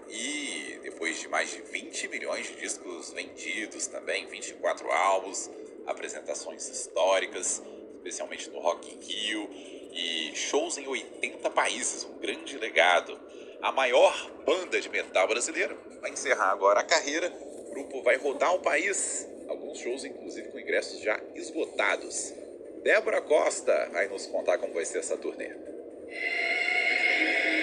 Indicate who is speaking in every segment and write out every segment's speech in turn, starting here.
Speaker 1: E depois de mais de 20 milhões de discos vendidos também, 24 álbuns, apresentações históricas, especialmente no Rock in Rio, e shows em 80 países, um grande legado. A maior banda de metal brasileira vai encerrar agora a carreira. O grupo vai rodar o país, alguns shows inclusive com ingressos já esgotados. Débora Costa vai nos contar como vai ser essa turnê.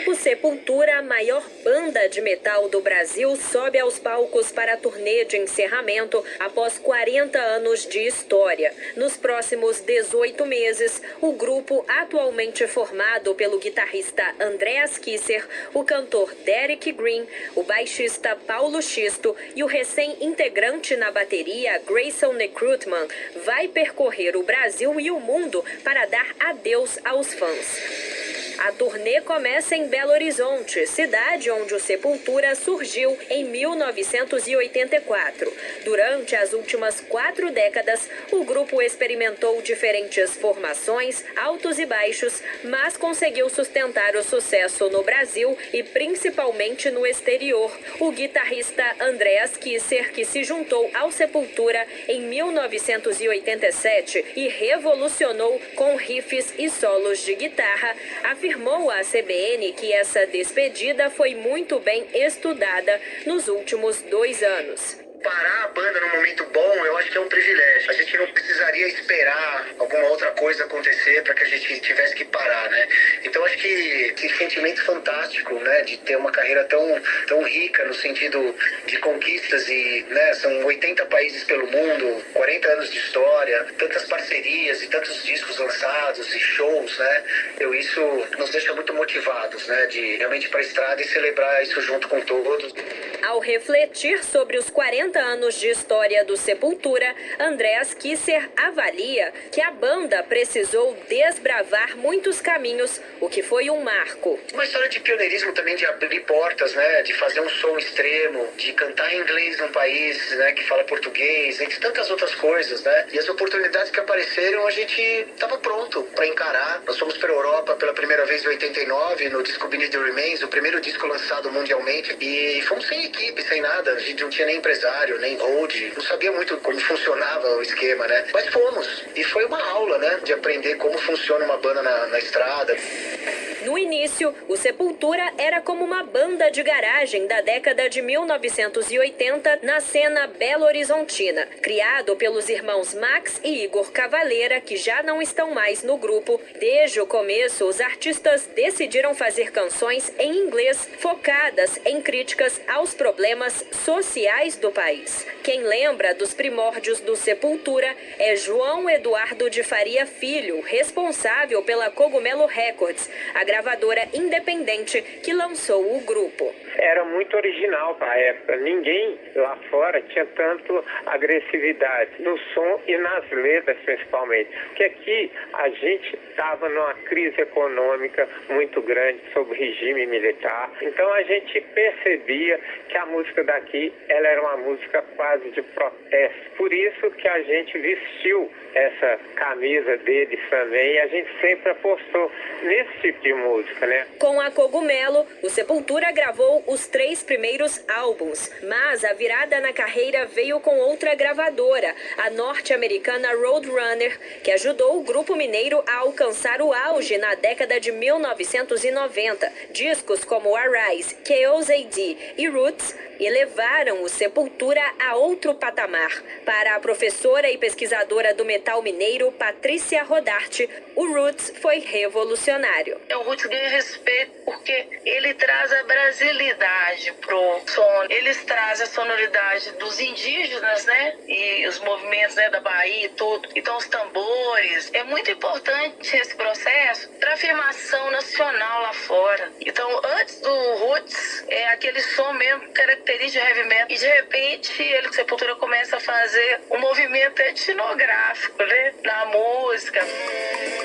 Speaker 2: O Sepultura, a maior banda de metal do Brasil, sobe aos palcos para a turnê de encerramento após 40 anos de história. Nos próximos 18 meses, o grupo, atualmente formado pelo guitarrista Andreas Kisser, o cantor Derek Green, o baixista Paulo Xisto e o recém-integrante na bateria Grayson Necrutman, vai percorrer o Brasil e o mundo para dar adeus aos fãs. A turnê começa em Belo Horizonte, cidade onde o Sepultura surgiu em 1984. Durante as últimas 4 décadas, o grupo experimentou diferentes formações, altos e baixos, mas conseguiu sustentar o sucesso no Brasil e principalmente no exterior. O guitarrista Andreas Kisser, que se juntou ao Sepultura em 1987 e revolucionou com riffs e solos de guitarra, afirmou à CBN que essa despedida foi muito bem estudada nos últimos 2 anos.
Speaker 3: Parar a banda num momento bom, eu acho que é um privilégio. A gente não precisaria esperar alguma outra coisa acontecer para que a gente tivesse que parar, né? Então acho que sentimento fantástico, né, de ter uma carreira tão rica no sentido de conquistas e, né, são 80 países pelo mundo, 40 anos de história, tantas parcerias e tantos discos lançados e shows, né? Isso nos deixa muito motivados, né, de realmente ir para a estrada e celebrar isso junto com todos.
Speaker 2: Ao refletir sobre os 40 anos de história do Sepultura, Andreas Kisser avalia que a banda precisou desbravar muitos caminhos, o que foi um marco.
Speaker 3: Uma história de pioneirismo também, de abrir portas, né, de fazer um som extremo, de cantar em inglês num país, né, que fala português, entre tantas outras coisas, né? E as oportunidades que apareceram, a gente estava pronto para encarar. Nós fomos para a Europa pela primeira vez em 89, no disco Beneath the Remains, o primeiro disco lançado mundialmente, e fomos sem equipe, sem nada, a gente não tinha nem empresário, nem hold, não sabia muito como funcionava o esquema, né? Mas fomos, e foi uma aula, né, de aprender como funciona uma banda na estrada.
Speaker 2: No início, o Sepultura era como uma banda de garagem da década de 1980 na cena belo-horizontina. Criado pelos irmãos Max e Igor Cavaleira, que já não estão mais no grupo, desde o começo os artistas decidiram fazer canções em inglês focadas em críticas aos problemas sociais do país. Quem lembra dos primórdios do Sepultura é João Eduardo de Faria Filho, responsável pela Cogumelo Records, a gravadora independente que lançou o grupo.
Speaker 4: Era muito original para a época. Ninguém lá fora tinha tanto agressividade no som e nas letras, principalmente. Porque aqui a gente estava numa crise econômica muito grande sob o regime militar. Então a gente percebia que a música daqui ela era uma música quase de protesto. Por isso que a gente vestiu essa camisa deles também e a gente sempre apostou nesse tipo de música, né?
Speaker 2: Com a Cogumelo, o Sepultura gravou os 3 primeiros álbuns, mas a virada na carreira veio com outra gravadora, a norte-americana Roadrunner, que ajudou o grupo mineiro a alcançar o auge na década de 1990. Discos como Arise, Chaos AD e Roots elevaram o Sepultura a outro patamar. Para a professora e pesquisadora do metal mineiro, Patrícia Rodarte, o Roots foi revolucionário.
Speaker 5: O Roots ganha respeito porque ele traz a brasilidade pro som. Eles trazem a sonoridade dos indígenas, né? E os movimentos, né, da Bahia e tudo. Então os tambores. É muito importante esse processo para afirmação nacional lá fora. Então antes do Roots, é aquele som mesmo característico de heavy metal. E de repente ele, Sepultura, começa a fazer um movimento etnográfico, né? Na música.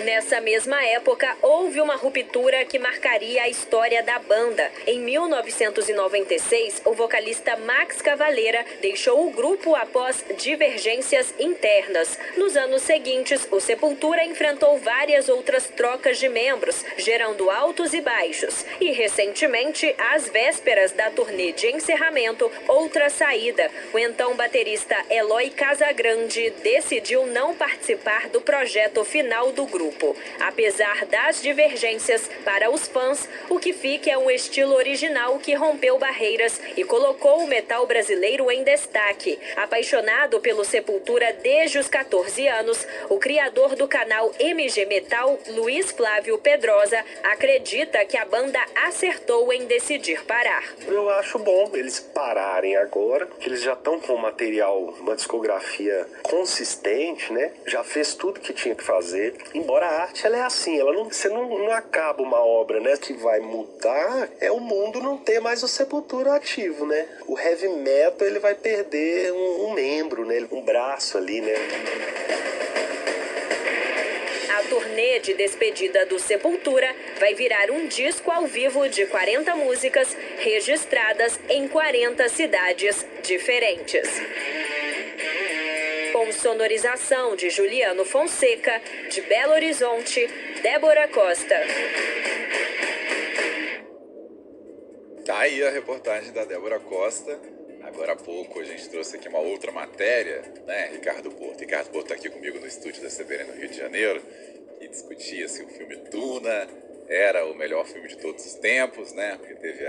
Speaker 2: Nessa mesma época, houve uma ruptura que marcaria a história da banda. Em 1990, 96, o vocalista Max Cavalera deixou o grupo após divergências internas. Nos anos seguintes, o Sepultura enfrentou várias outras trocas de membros, gerando altos e baixos. E recentemente, às vésperas da turnê de encerramento, outra saída. O então baterista Eloy Casagrande decidiu não participar do projeto final do grupo. Apesar das divergências, para os fãs, o que fica é um estilo original que rompeu barreiras e colocou o metal brasileiro em destaque. Apaixonado pelo Sepultura desde os 14 anos, o criador do canal MG Metal, Luiz Flávio Pedrosa, acredita que a banda acertou em decidir parar.
Speaker 6: Eu acho bom eles pararem agora, que eles já estão com material, uma discografia consistente, né? Já fez tudo que tinha que fazer. Embora a arte, ela é assim, você não acaba uma obra, né? Que vai mudar é o mundo não ter mais o Sepultura ativo, né? O heavy metal, ele vai perder um membro, né? Um braço ali, né?
Speaker 2: A turnê de despedida do Sepultura vai virar um disco ao vivo de 40 músicas registradas em 40 cidades diferentes. Com sonorização de Juliano Fonseca, de Belo Horizonte, Débora Costa.
Speaker 1: Tá aí a reportagem da Débora Costa. Agora há pouco a gente trouxe aqui uma outra matéria, né, Ricardo Porto. Ricardo Porto está aqui comigo no estúdio da CBN no Rio de Janeiro, e discutia se o filme Duna era o melhor filme de todos os tempos, né, porque teve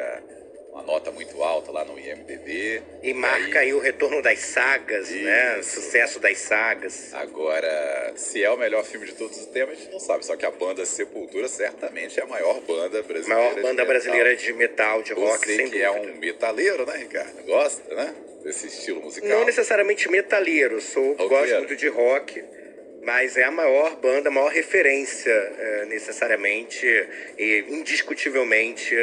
Speaker 1: uma nota muito alta lá no IMDb.
Speaker 7: E marca aí o retorno das sagas,
Speaker 1: isso,
Speaker 7: né? Sucesso das sagas.
Speaker 1: Agora, se é o melhor filme de todos os tempos, a gente não sabe. Só que a banda Sepultura certamente é a maior banda brasileira
Speaker 7: De metal, de rock,
Speaker 1: Você
Speaker 7: sem
Speaker 1: que
Speaker 7: dúvida.
Speaker 1: é um metaleiro, né, Ricardo? Gosta, né? Desse estilo musical.
Speaker 7: Não necessariamente metaleiro, gosto muito de rock, mas é a maior banda, a maior referência, necessariamente e indiscutivelmente,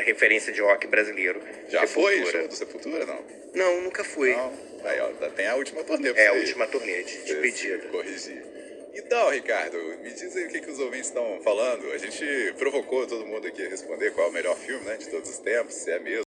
Speaker 7: referência de rock brasileiro.
Speaker 1: Já foi
Speaker 7: Sepultura.
Speaker 1: show do Sepultura, não?
Speaker 7: Não, nunca fui.
Speaker 1: Não. Aí, ó, tem a última turnê pra
Speaker 7: É a
Speaker 1: você ir.
Speaker 7: última turnê de despedida.
Speaker 1: Corrigir. Então, Ricardo, me diz aí o que os ouvintes estão falando. A gente provocou todo mundo aqui a responder qual é o melhor filme, né, de todos os tempos, se é mesmo.